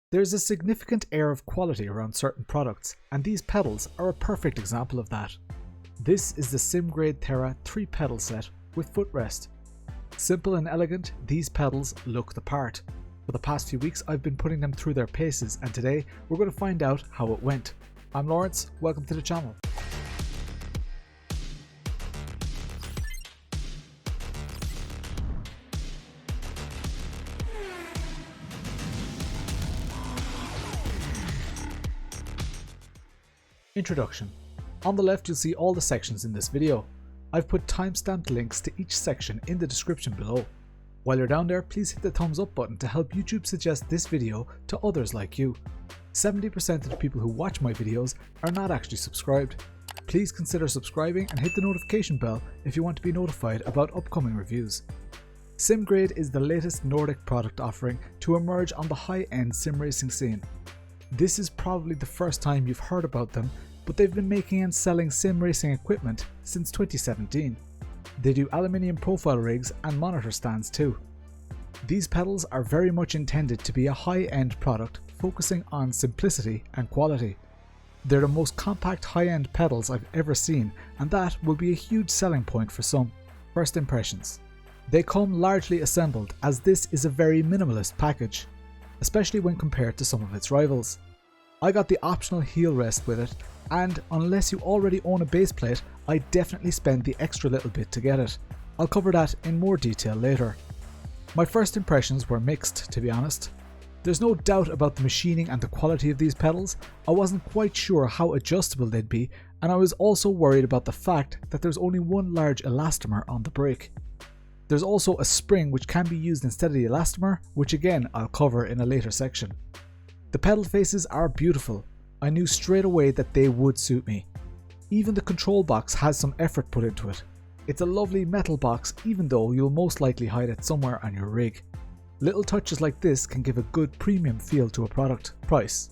There's a significant air of quality around certain products, and these pedals are a perfect example of that. This is the Simgrade Thera 3-pedal set with footrest. Simple and elegant, these pedals look the part. For the past few weeks I've been putting them through their paces, and today we're going to find out how it went. I'm Lawrence, welcome to the channel. Introduction. On the left you'll see all the sections in this video. I've put timestamped links to each section in the description below. While you're down there, please hit the thumbs up button to help YouTube suggest this video to others like you. 70% of the people who watch my videos are not actually subscribed. Please consider subscribing and hit the notification bell if you want to be notified about upcoming reviews. Simgrade is the latest Nordic product offering to emerge on the high-end sim racing scene. This is probably the first time you've heard about them, but they've been making and selling sim racing equipment since 2017. They do aluminium profile rigs and monitor stands too. These pedals are very much intended to be a high-end product focusing on simplicity and quality. They're the most compact high-end pedals I've ever seen, and that will be a huge selling point for some. First impressions. They come largely assembled, as this is a very minimalist package, especially when compared to some of its rivals. I got the optional heel rest with it, and unless you already own a base plate, I definitely spend the extra little bit to get it. I'll cover that in more detail later. My first impressions were mixed, to be honest. There's no doubt about the machining and the quality of these pedals. I wasn't quite sure how adjustable they'd be, and I was also worried about the fact that there's only one large elastomer on the brake. There's also a spring which can be used instead of the elastomer, which again I'll cover in a later section. The pedal faces are beautiful. I knew straight away that they would suit me. Even the control box has some effort put into it. It's a lovely metal box, even though you'll most likely hide it somewhere on your rig. Little touches like this can give a good premium feel to a product. Price.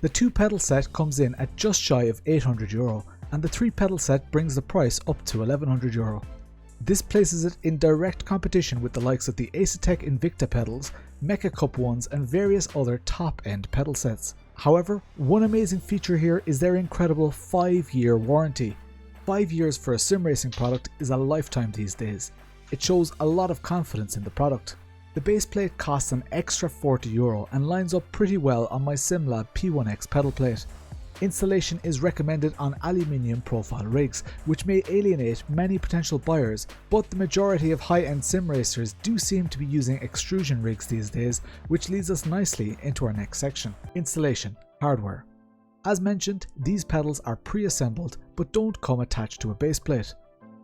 The 2-pedal set comes in at just shy of €800, and the 3-pedal set brings the price up to €1100. This places it in direct competition with the likes of the Asetek Invicta pedals, Mecha Cup ones, and various other top-end pedal sets. However, one amazing feature here is their incredible 5-year warranty. 5 years for a sim racing product is a lifetime these days. It shows a lot of confidence in the product. The base plate costs an extra €40 and lines up pretty well on my SimLab P1X pedal plate. Installation is recommended on aluminium profile rigs, which may alienate many potential buyers, but the majority of high-end sim racers do seem to be using extrusion rigs these days, which leads us nicely into our next section. Installation. Hardware. As mentioned, these pedals are pre-assembled but don't come attached to a base plate.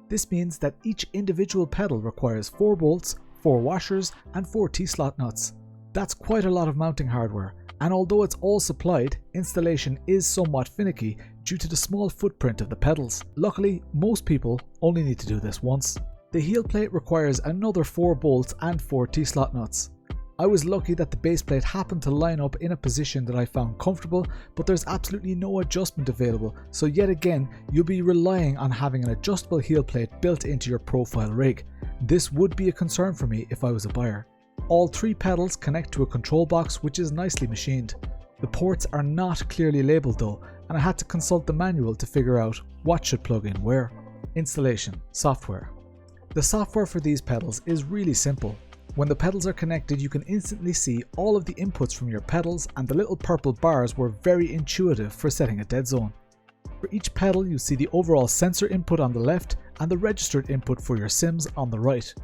This means that each individual pedal requires 4 bolts, 4 washers and 4 T-slot nuts. That's quite a lot of mounting hardware, and although it's all supplied, installation is somewhat finicky due to the small footprint of the pedals. Luckily, most people only need to do this once. The heel plate requires another 4 bolts and 4 T-slot nuts. I was lucky that the base plate happened to line up in a position that I found comfortable, but there's absolutely no adjustment available, so yet again you'll be relying on having an adjustable heel plate built into your profile rig. This would be a concern for me if I was a buyer. All 3 pedals connect to a control box which is nicely machined. The ports are not clearly labelled though, and I had to consult the manual to figure out what should plug in where. Installation. Software. The software for these pedals is really simple. When the pedals are connected, you can instantly see all of the inputs from your pedals, and the little purple bars were very intuitive for setting a dead zone. For each pedal you see the overall sensor input on the left and the registered input for your sims on the right.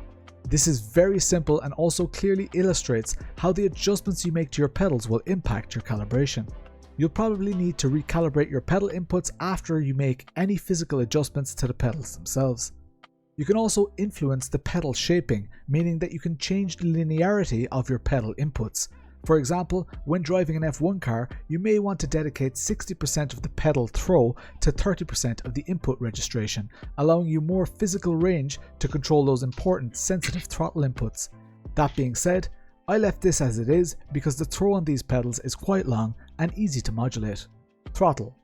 This is very simple and also clearly illustrates how the adjustments you make to your pedals will impact your calibration. You'll probably need to recalibrate your pedal inputs after you make any physical adjustments to the pedals themselves. You can also influence the pedal shaping, meaning that you can change the linearity of your pedal inputs. For example, when driving an F1 car, you may want to dedicate 60% of the pedal throw to 30% of the input registration, allowing you more physical range to control those important sensitive throttle inputs. That being said, I left this as it is because the throw on these pedals is quite long and easy to modulate. Throttle.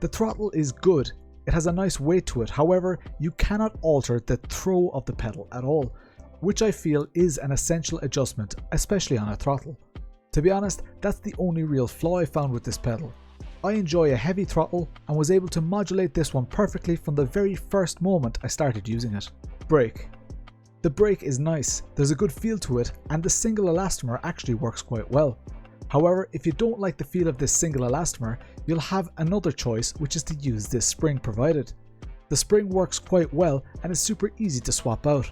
The throttle is good. It has a nice weight to it, however, you cannot alter the throw of the pedal at all, which I feel is an essential adjustment, especially on a throttle. To be honest, that's the only real flaw I found with this pedal. I enjoy a heavy throttle and was able to modulate this one perfectly from the very first moment I started using it. Brake. The brake is nice, there's a good feel to it, and the single elastomer actually works quite well. However, if you don't like the feel of this single elastomer, you'll have another choice, which is to use this spring provided. The spring works quite well and is super easy to swap out.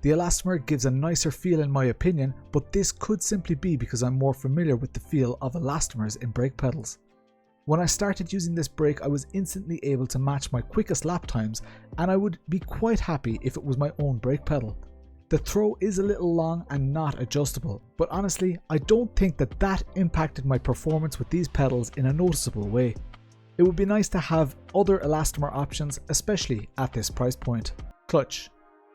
The elastomer gives a nicer feel in my opinion, but this could simply be because I'm more familiar with the feel of elastomers in brake pedals. When I started using this brake, I was instantly able to match my quickest lap times, and I would be quite happy if it was my own brake pedal. The throw is a little long and not adjustable, but honestly, I don't think that impacted my performance with these pedals in a noticeable way. It would be nice to have other elastomer options, especially at this price point. Clutch.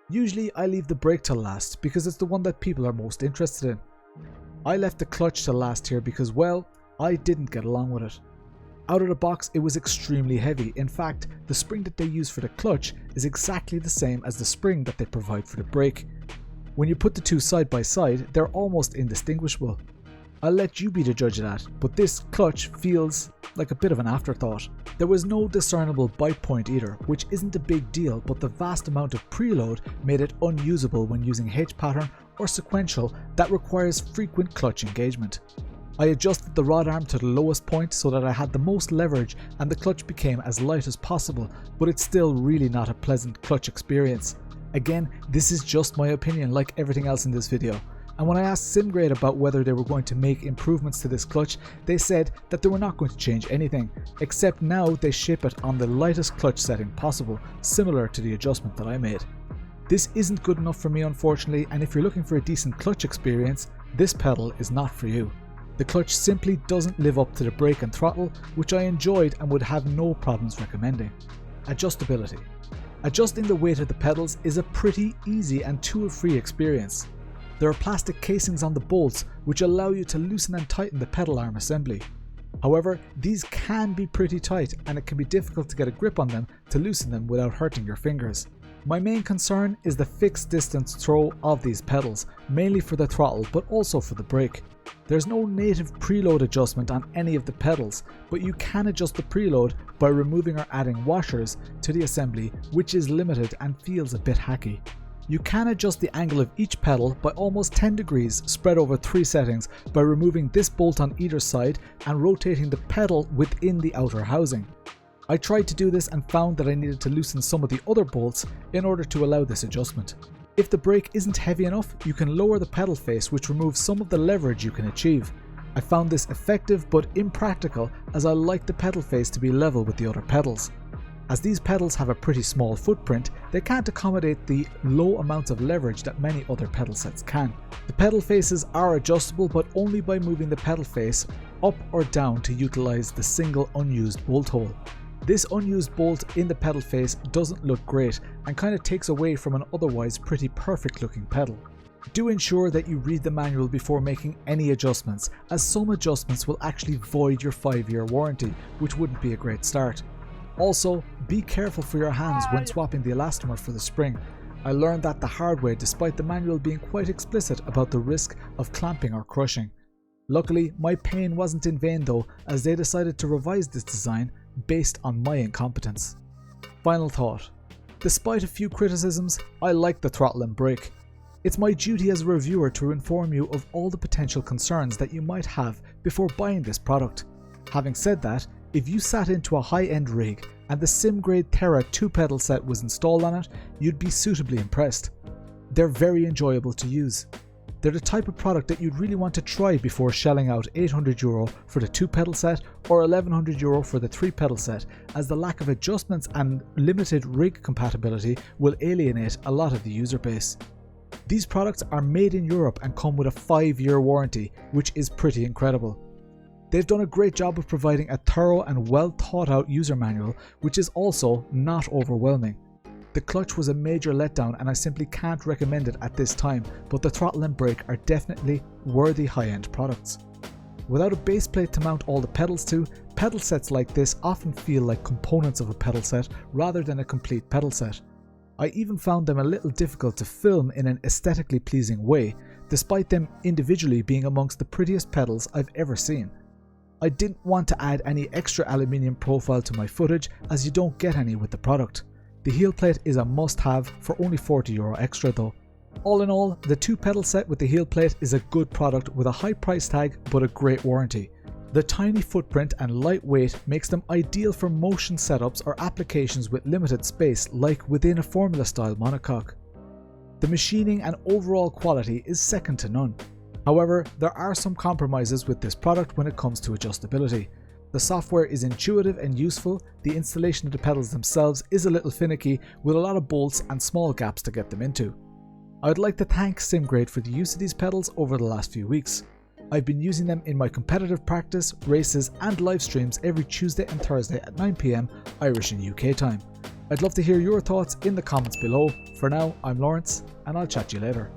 Usually I leave the brake till last because it's the one that people are most interested in. I left the clutch till last here because, well, I didn't get along with it. Out of the box it was extremely heavy. In fact, the spring that they use for the clutch is exactly the same as the spring that they provide for the brake. When you put the two side by side, they're almost indistinguishable. I'll let you be the judge of that, but this clutch feels like a bit of an afterthought. There was no discernible bite point either, which isn't a big deal, but the vast amount of preload made it unusable when using H pattern or sequential that requires frequent clutch engagement. I adjusted the rod arm to the lowest point so that I had the most leverage and the clutch became as light as possible, but it's still really not a pleasant clutch experience. Again, this is just my opinion like everything else in this video. And when I asked Simgrade about whether they were going to make improvements to this clutch, they said that they were not going to change anything, except now they ship it on the lightest clutch setting possible, similar to the adjustment that I made. This isn't good enough for me unfortunately, and if you're looking for a decent clutch experience, this pedal is not for you. The clutch simply doesn't live up to the brake and throttle, which I enjoyed and would have no problems recommending. Adjustability. Adjusting the weight of the pedals is a pretty easy and tool-free experience. There are plastic casings on the bolts which allow you to loosen and tighten the pedal arm assembly. However, these can be pretty tight and it can be difficult to get a grip on them to loosen them without hurting your fingers. My main concern is the fixed distance throw of these pedals, mainly for the throttle but also for the brake. There's no native preload adjustment on any of the pedals, but you can adjust the preload by removing or adding washers to the assembly, which is limited and feels a bit hacky. You can adjust the angle of each pedal by almost 10 degrees spread over 3 settings by removing this bolt on either side and rotating the pedal within the outer housing. I tried to do this and found that I needed to loosen some of the other bolts in order to allow this adjustment. If the brake isn't heavy enough, you can lower the pedal face, which removes some of the leverage you can achieve. I found this effective but impractical as I like the pedal face to be level with the other pedals. As these pedals have a pretty small footprint, they can't accommodate the low amounts of leverage that many other pedal sets can. The pedal faces are adjustable, but only by moving the pedal face up or down to utilize the single unused bolt hole. This unused bolt in the pedal face doesn't look great and kind of takes away from an otherwise pretty perfect looking pedal. Do ensure that you read the manual before making any adjustments, as some adjustments will actually void your 5-year warranty, which wouldn't be a great start. Also, be careful for your hands when swapping the elastomer for the spring. I learned that the hard way despite the manual being quite explicit about the risk of clamping or crushing. Luckily, my pain wasn't in vain though, as they decided to revise this design based on my incompetence. Final thought. Despite a few criticisms, I like the throttle and brake. It's my duty as a reviewer to inform you of all the potential concerns that you might have before buying this product. Having said that, if you sat into a high-end rig and the Simgrade Thera 2-pedal set was installed on it, you'd be suitably impressed. They're very enjoyable to use. They're the type of product that you'd really want to try before shelling out €800 for the 2-pedal set or €1100 for the 3-pedal set, as the lack of adjustments and limited rig compatibility will alienate a lot of the user base. These products are made in Europe and come with a 5-year warranty, which is pretty incredible. They've done a great job of providing a thorough and well thought out user manual, which is also not overwhelming. The clutch was a major letdown and I simply can't recommend it at this time, but the throttle and brake are definitely worthy high-end products. Without a base plate to mount all the pedals to, pedal sets like this often feel like components of a pedal set rather than a complete pedal set. I even found them a little difficult to film in an aesthetically pleasing way, despite them individually being amongst the prettiest pedals I've ever seen. I didn't want to add any extra aluminium profile to my footage as you don't get any with the product. The heel plate is a must-have for only €40 extra though. All in all, the 2 pedal set with the heel plate is a good product with a high price tag but a great warranty. The tiny footprint and lightweight makes them ideal for motion setups or applications with limited space like within a formula style monocoque. The machining and overall quality is second to none. However, there are some compromises with this product when it comes to adjustability. The software is intuitive and useful, the installation of the pedals themselves is a little finicky with a lot of bolts and small gaps to get them into. I would like to thank Simgrade for the use of these pedals over the last few weeks. I've been using them in my competitive practice, races and live streams every Tuesday and Thursday at 9 PM Irish and UK time. I'd love to hear your thoughts in the comments below. For now, I'm Lawrence and I'll chat to you later.